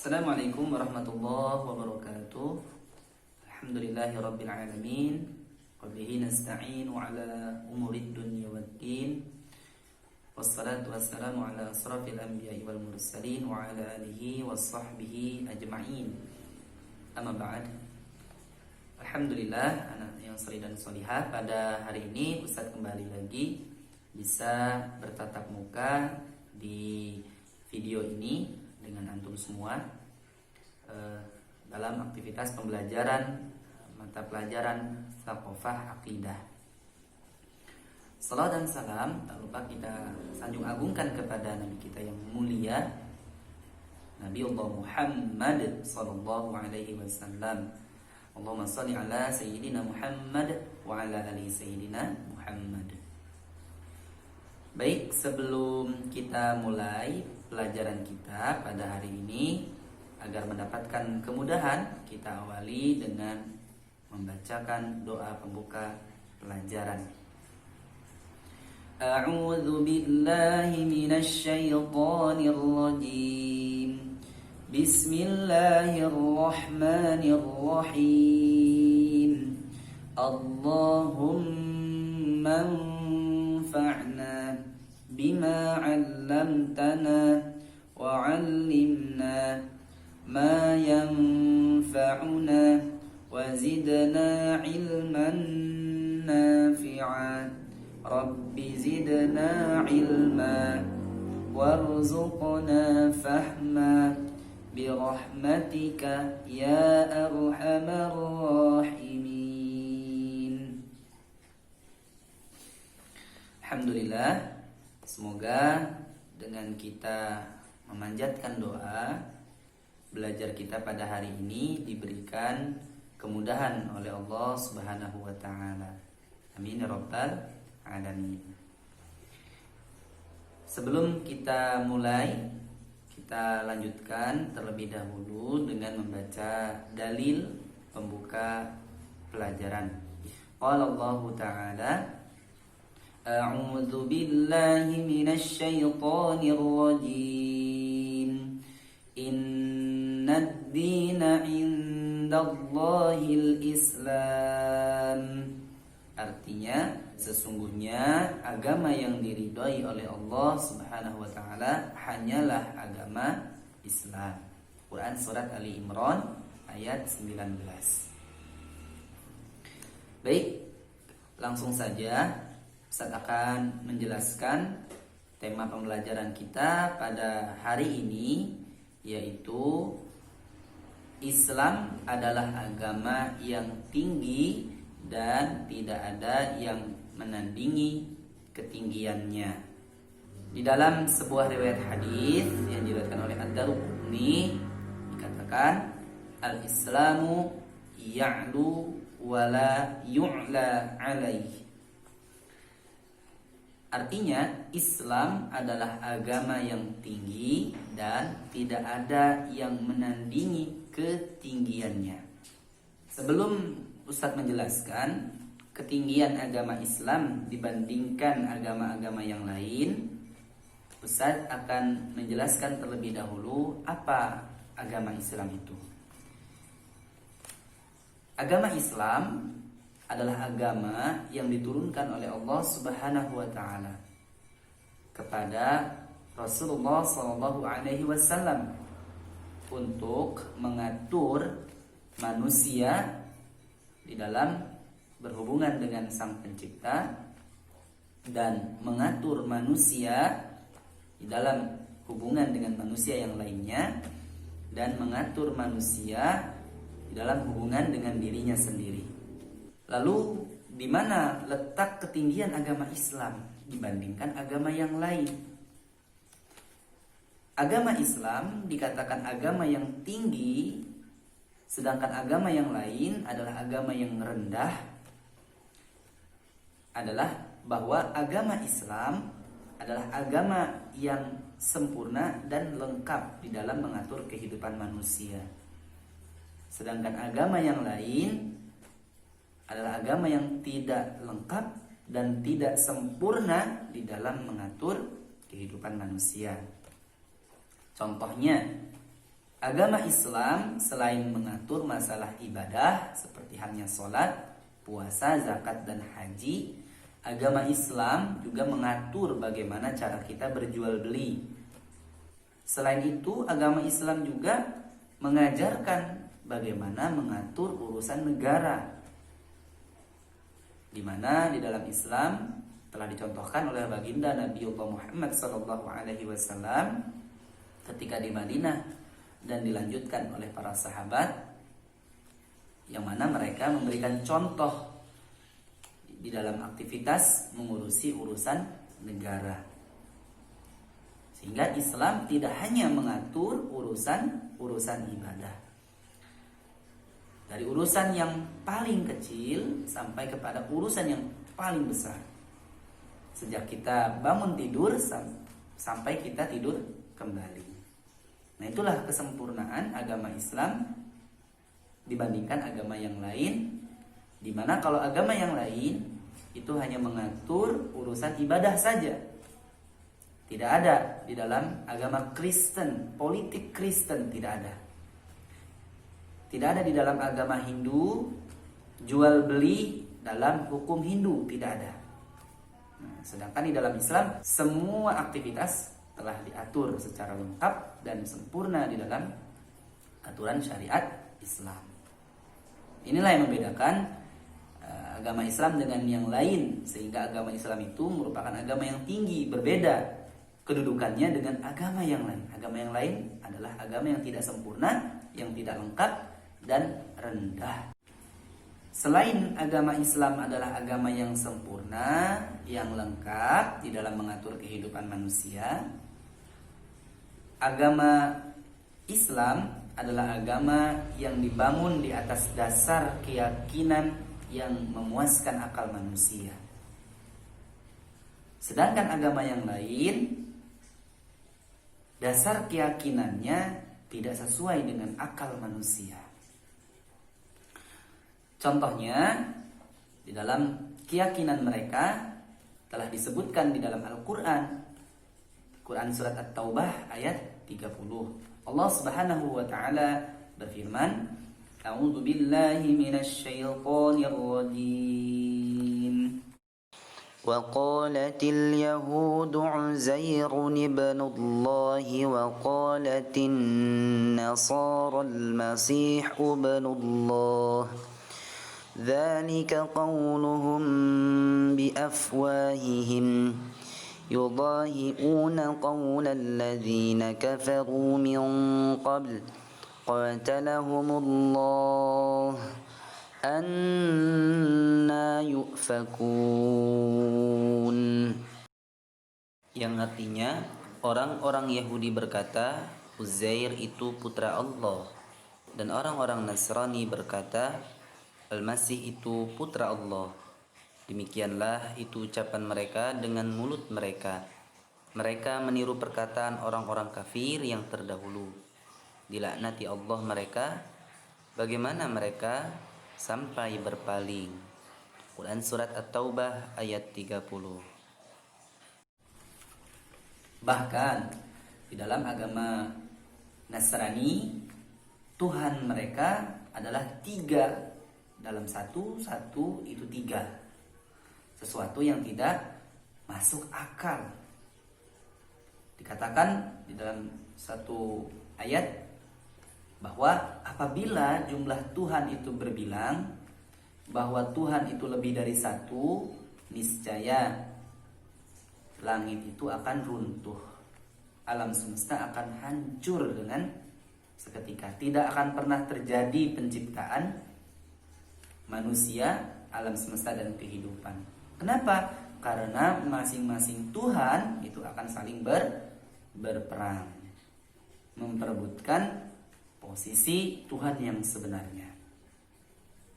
Assalamualaikum warahmatullahi wabarakatuh. Alhamdulillahirabbil alamin. Wabihi nasta'inu ala umurid dunya waddin. Wassalatu wassalamu ala asrafil anbiya'i wal mursalin wa ala alihi washabbihi ajma'in. Amma ba'd. Alhamdulillah, anak yang salih dan salihah, pada hari ini Ustaz kembali lagi bisa bertatap muka di video ini dengan antum semua dalam aktivitas pembelajaran mata pelajaran Thaqafah Aqidah. Salam dan salam tak lupa kita sanjung agungkan kepada Nabi kita yang mulia, Nabi Allah Muhammad sallallahu alaihi wasallam. Allahumma shalli ala sayyidina Muhammad wa ala ali sayyidina Muhammad. Baik, sebelum kita mulai pelajaran kita pada hari ini, agar mendapatkan kemudahan, kita awali dengan membacakan doa pembuka pelajaran. A'udzu billahi minasy syaithanir rajim. Bismillahirrahmanirrahim. Allahumma anfa'na bima 'allamtana wa 'allimna ma yanfa'una wa zidna 'ilman nafi'a. Rabbi zidna 'ilma warzuqna fahma birahmatika ya arhamar rahimin. Alhamdulillah, semoga dengan kita memanjatkan doa, belajar kita pada hari ini diberikan kemudahan oleh Allah Subhanahu wa taala. Amin ya rabbal alamin. Sebelum kita mulai, kita lanjutkan terlebih dahulu dengan membaca dalil pembuka pelajaran. Qala Allah taala, A'udzu billahi minasy syaithanir rajim. Innad dina 'indallahil Islam. Artinya, sesungguhnya agama yang diridhai oleh Allah Subhanahu wa taala hanyalah agama Islam. Quran surat Ali Imran ayat 19. Baik, langsung saja Ustaz akan menjelaskan tema pembelajaran kita pada hari ini, yaitu Islam adalah agama yang tinggi dan tidak ada yang menandingi ketinggiannya. Di dalam sebuah riwayat hadis yang diriwayatkan oleh Ad-Darqutni dikatakan, Al-Islamu ya'lu wa la yu'la alaihi. Artinya, Islam adalah agama yang tinggi dan tidak ada yang menandingi ketinggiannya. Sebelum Ustadz menjelaskan ketinggian agama Islam dibandingkan agama-agama yang lain, Ustadz akan menjelaskan terlebih dahulu apa agama Islam itu. Agama Islam adalah agama yang diturunkan oleh Allah Subhanahu wa taala kepada Rasulullah sallallahu alaihi wasallam untuk mengatur manusia di dalam berhubungan dengan Sang Pencipta dan mengatur manusia di dalam hubungan dengan manusia yang lainnya dan mengatur manusia di dalam hubungan dengan dirinya sendiri. Lalu, di mana letak ketinggian agama Islam dibandingkan agama yang lain? Agama Islam dikatakan agama yang tinggi, sedangkan agama yang lain adalah agama yang rendah. Adalah bahwa agama Islam adalah agama yang sempurna dan lengkap di dalam mengatur kehidupan manusia. Sedangkan agama yang lain adalah agama yang tidak lengkap dan tidak sempurna di dalam mengatur kehidupan manusia. Contohnya, Agama Islam selain mengatur masalah ibadah seperti halnya sholat, puasa, zakat, dan haji, agama Islam juga mengatur bagaimana cara kita berjual beli. Selain itu, agama Islam juga mengajarkan bagaimana mengatur urusan negara, di mana di dalam Islam telah dicontohkan oleh baginda Nabiullah Muhammad SAW ketika di Madinah, dan dilanjutkan oleh para sahabat, yang mana mereka memberikan contoh di dalam aktivitas mengurusi urusan negara. Sehingga Islam tidak hanya mengatur urusan ibadah, dari urusan yang paling kecil sampai kepada urusan yang paling besar. Sejak kita bangun tidur sampai kita tidur kembali. Nah, itulah kesempurnaan agama Islam dibandingkan agama yang lain, di mana kalau agama yang lain itu hanya mengatur urusan ibadah saja. Tidak ada di dalam agama Kristen, politik Kristen tidak ada. Tidak ada di dalam agama Hindu, jual beli dalam hukum Hindu tidak ada. Nah, sedangkan di dalam Islam semua aktivitas telah diatur secara lengkap dan sempurna di dalam aturan syariat Islam. Inilah yang membedakan agama Islam dengan yang lain, sehingga agama Islam itu merupakan agama yang tinggi, berbeda kedudukannya dengan agama yang lain. Agama yang lain adalah agama yang tidak sempurna, yang tidak lengkap, dan rendah. Selain agama Islam adalah agama yang sempurna, yang lengkap di dalam mengatur kehidupan manusia, agama Islam adalah agama yang dibangun di atas dasar keyakinan yang memuaskan akal manusia. Sedangkan agama yang lain, dasar keyakinannya tidak sesuai dengan akal manusia. Contohnya, di dalam keyakinan mereka telah disebutkan di dalam Al-Quran. Quran surat At-Taubah ayat 30. Allah Subhanahu wa taala berfirman, A'udzu billahi minasy syaithanir rajim. وقالت اليهود عزير ابن الله وقالت النصارى المسيح ابن الله ذلك قولهم بأفواههم يضاهئون قول الذين كفروا من قبل قاتلهم الله أَنَّا يُؤْفَكُونَ. Yang artinya, orang-orang Yahudi berkata Uzair itu putra Allah, dan orang-orang Nasrani berkata Al-Masih itu putra Allah. Demikianlah itu ucapan mereka dengan mulut mereka. Mereka meniru perkataan orang-orang kafir yang terdahulu. Dilaknati Allah mereka. Bagaimana mereka sampai berpaling. Quran surat At-Taubah ayat 30. Bahkan di dalam agama Nasrani, Tuhan mereka adalah 3. Dalam satu itu 3. Sesuatu yang tidak masuk akal. Dikatakan di dalam satu ayat bahwa apabila jumlah Tuhan itu berbilang, bahwa Tuhan itu lebih dari 1, niscaya langit itu akan runtuh, alam semesta akan hancur dengan seketika. Tidak akan pernah terjadi penciptaan manusia, alam semesta, dan kehidupan. Kenapa? Karena masing-masing Tuhan itu akan saling berperang, memperebutkan posisi Tuhan yang sebenarnya.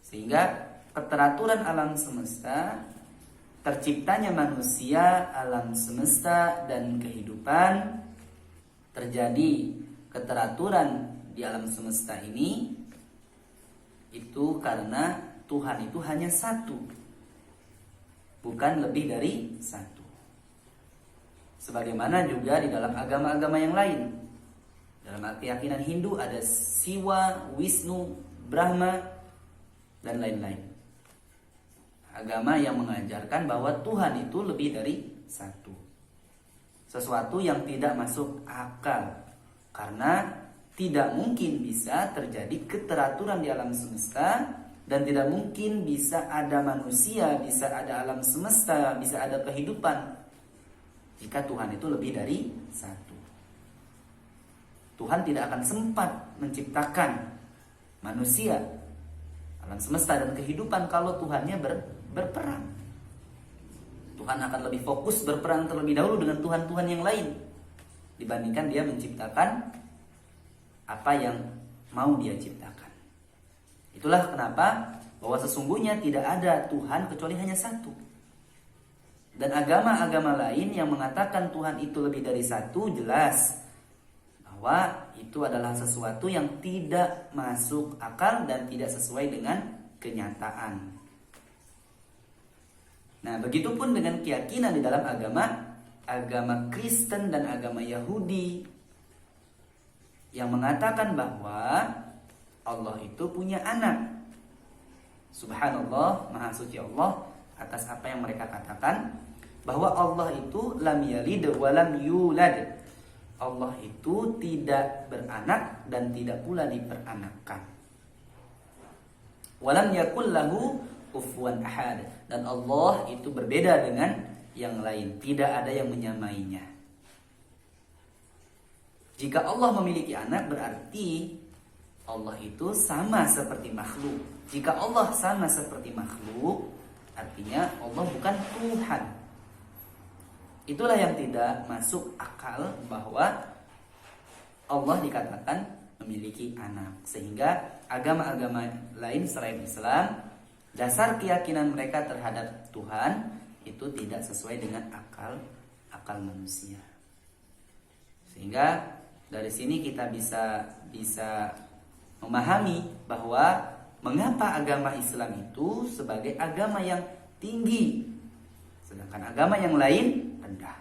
Sehingga keteraturan alam semesta, terciptanya manusia, alam semesta, dan kehidupan, terjadi keteraturan di alam semesta ini itu karena Tuhan itu hanya 1, bukan lebih dari 1. Sebagaimana juga di dalam agama-agama yang lain. Dalam keyakinan Hindu ada Siwa, Wisnu, Brahma, dan lain-lain. Agama yang mengajarkan bahwa Tuhan itu lebih dari satu. Sesuatu yang tidak masuk akal, karena tidak mungkin bisa terjadi keteraturan di alam semesta, dan tidak mungkin bisa ada manusia, bisa ada alam semesta, bisa ada kehidupan jika Tuhan itu lebih dari satu. Tuhan tidak akan sempat menciptakan manusia, alam semesta, dan kehidupan kalau Tuhannya berperang. Tuhan akan lebih fokus berperang terlebih dahulu dengan Tuhan-Tuhan yang lain dibandingkan dia menciptakan apa yang mau dia ciptakan. Itulah kenapa bahwa sesungguhnya tidak ada Tuhan kecuali hanya satu. Dan agama-agama lain yang mengatakan Tuhan itu lebih dari satu, jelas bahwa itu adalah sesuatu yang tidak masuk akal dan tidak sesuai dengan kenyataan. Nah, begitupun dengan keyakinan di dalam agama Kristen dan agama Yahudi yang mengatakan bahwa Allah itu punya anak. Subhanallah, maha suci Allah atas apa yang mereka katakan, bahwa Allah itu lam yalid wa lam yulad. Allah itu tidak beranak dan tidak pula diperanakkan. Walam yakul lahu kufuwan ahad. Dan Allah itu berbeda dengan yang lain, tidak ada yang menyamainya. Jika Allah memiliki anak, berarti Allah itu sama seperti makhluk. Jika Allah sama seperti makhluk, artinya Allah bukan Tuhan. Itulah yang tidak masuk akal, bahwa Allah dikatakan memiliki anak. Sehingga agama-agama lain selain Islam, dasar keyakinan mereka terhadap Tuhan itu tidak sesuai dengan akal manusia. Sehingga dari sini kita bisa memahami bahwa mengapa agama Islam itu sebagai agama yang tinggi, sedangkan agama yang lain rendah.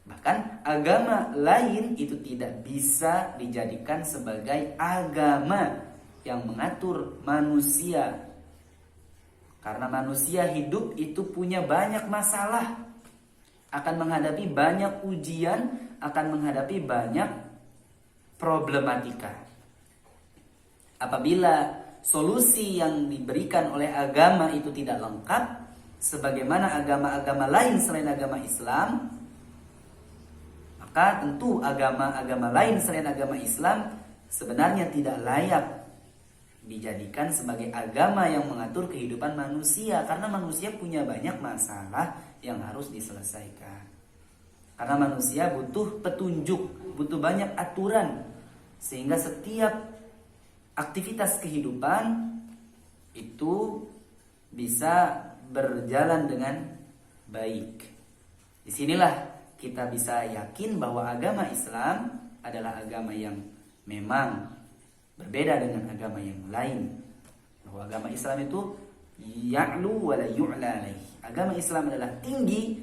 Bahkan agama lain itu tidak bisa dijadikan sebagai agama yang mengatur manusia, karena manusia hidup itu punya banyak masalah, akan menghadapi banyak ujian, akan menghadapi banyak problematika. Apabila solusi yang diberikan oleh agama itu tidak lengkap, sebagaimana agama-agama lain selain agama Islam, maka tentu agama-agama lain selain agama Islam sebenarnya tidak layak dijadikan sebagai agama yang mengatur kehidupan manusia, karena manusia punya banyak masalah yang harus diselesaikan. Karena manusia butuh petunjuk, butuh banyak aturan, sehingga setiap aktivitas kehidupan itu bisa berjalan dengan baik. Disinilah kita bisa yakin bahwa agama Islam adalah agama yang memang berbeda dengan agama yang lain. Bahwa agama Islam itu ya'lu wa la yu'la alaih. Agama Islam adalah tinggi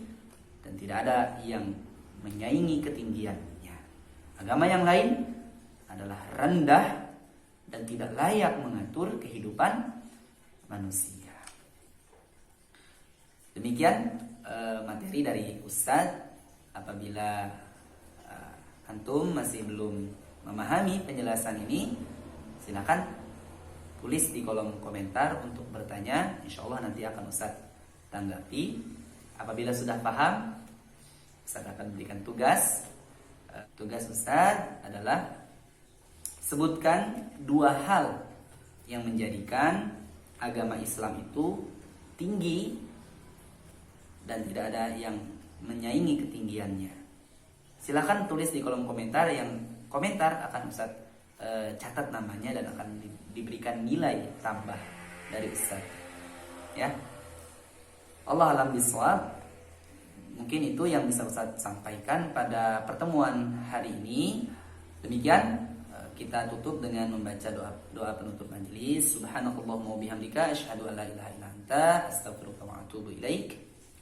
dan tidak ada yang menyaingi ketinggiannya. Agama yang lain adalah rendah dan tidak layak mengatur kehidupan manusia. Demikian materi dari Ustadz. Apabila antum masih belum memahami penjelasan ini, silakan tulis di kolom komentar untuk bertanya. Insya Allah nanti akan Ustadz tanggapi. Apabila sudah paham, Ustadz akan berikan tugas. Tugas Ustadz adalah sebutkan 2 hal yang menjadikan agama Islam itu tinggi dan tidak ada yang menyaingi ketinggiannya. Silakan tulis di kolom komentar. Yang komentar akan Ustadz catat namanya dan akan diberikan nilai tambah dari Ustadz. Ya. Allah alam bisawab. Mungkin itu yang bisa Ustadz sampaikan pada pertemuan hari ini. Demikian kita tutup dengan membaca doa penutup majelis. Subhanakallahumma wa bihamdika asyhadu an la ilaha illa anta astaghfiruka wa atubu ilaik.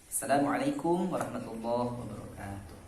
Assalamualaikum warahmatullahi wabarakatuh.